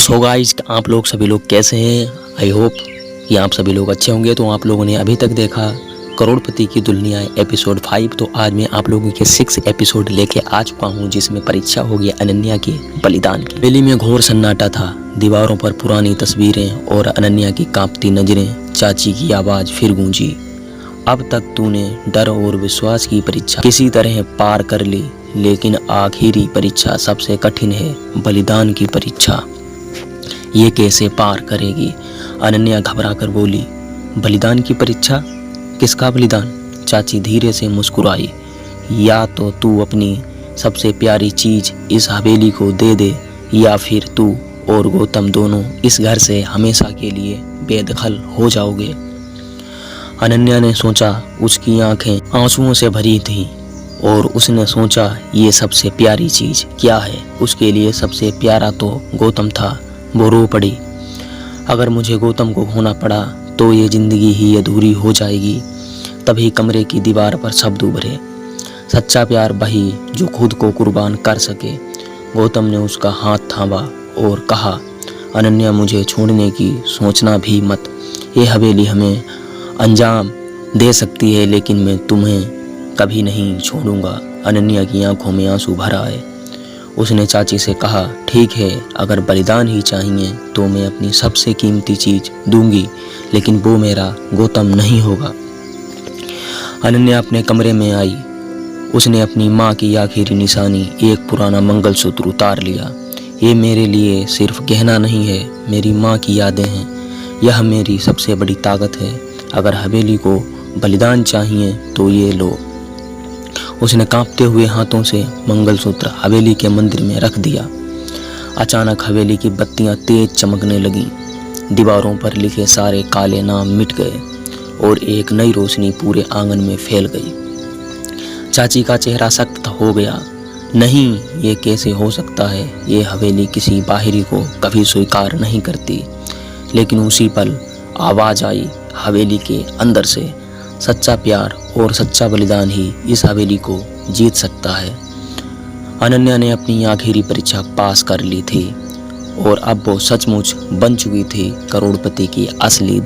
So guys, आप लोग सभी लोग कैसे हैं? आई होप कि आप सभी लोग अच्छे होंगे। तो आप लोगों ने अभी तक देखा करोड़पति की दुल्हनिया एपिसोड 5। तो आज मैं आप लोगों के 6 एपिसोड लेके आ चुका हूं, जिसमें परीक्षा होगी अनन्या के बलिदान की। दिल्ली में घोर सन्नाटा था। दीवारों पर पुरानी तस्वीरें और अनन्या की कांपती नजरें। चाची की आवाज फिर गूंजी, अब तक तूने डर और विश्वास की परीक्षा किसी तरह पार कर ली, लेकिन आखिरी परीक्षा सबसे कठिन है, बलिदान की परीक्षा। ये कैसे पार करेगी? अनन्या घबरा कर बोली। बलिदान की परीक्षा? किसका बलिदान? चाची धीरे से मुस्कुराई। या तो तू अपनी सबसे प्यारी चीज इस हवेली को दे दे, या फिर तू और गौतम दोनों इस घर से हमेशा के लिए बेदखल हो जाओगे। अनन्या ने सोचा, उसकी आंखें आंसुओं से भरी थीं और उसने सोचा, ये सबसे प्यारी चीज क्या है? उसके लिए सबसे प्यारा तो गौतम था। वो रो पड़ी। अगर मुझे गौतम को खोना पड़ा तो ये जिंदगी ही अधूरी हो जाएगी। तभी कमरे की दीवार पर शब्द उभरे, सच्चा प्यार वही जो खुद को कुर्बान कर सके। गौतम ने उसका हाथ थामा और कहा, अनन्या, मुझे छोड़ने की सोचना भी मत। ये हवेली हमें अंजाम दे सकती है, लेकिन मैं तुम्हें कभी नहीं छोड़ूंगा। अनन्या की आंखों में आंसू भर आए। उसने चाची से कहा, ठीक है, अगर बलिदान ही चाहिए तो मैं अपनी सबसे कीमती चीज दूंगी, लेकिन वो मेरा गौतम नहीं होगा। अनन्या अपने कमरे में आई। उसने अपनी माँ की आखिरी निशानी, एक पुराना मंगलसूत्र उतार लिया। ये मेरे लिए सिर्फ गहना नहीं है, मेरी माँ की यादें हैं। यह मेरी सबसे बड़ी ताकत है। अगर हवेली को बलिदान चाहिए तो ये लो। उसने कांपते हुए हाथों से मंगलसूत्र हवेली के मंदिर में रख दिया। अचानक हवेली की बत्तियां तेज चमकने लगीं। दीवारों पर लिखे सारे काले नाम मिट गए और एक नई रोशनी पूरे आंगन में फैल गई। चाची का चेहरा सख्त हो गया। नहीं, ये कैसे हो सकता है? ये हवेली किसी बाहरी को कभी स्वीकार नहीं करती। लेकिन उसी पल आवाज आई हवेली के अंदर से, सच्चा प्यार और सच्चा बलिदान ही इस हवेली को जीत सकता है। अनन्या ने अपनी आखिरी परीक्षा पास कर ली थी और अब वो सचमुच बन चुकी थी करोड़पति की असली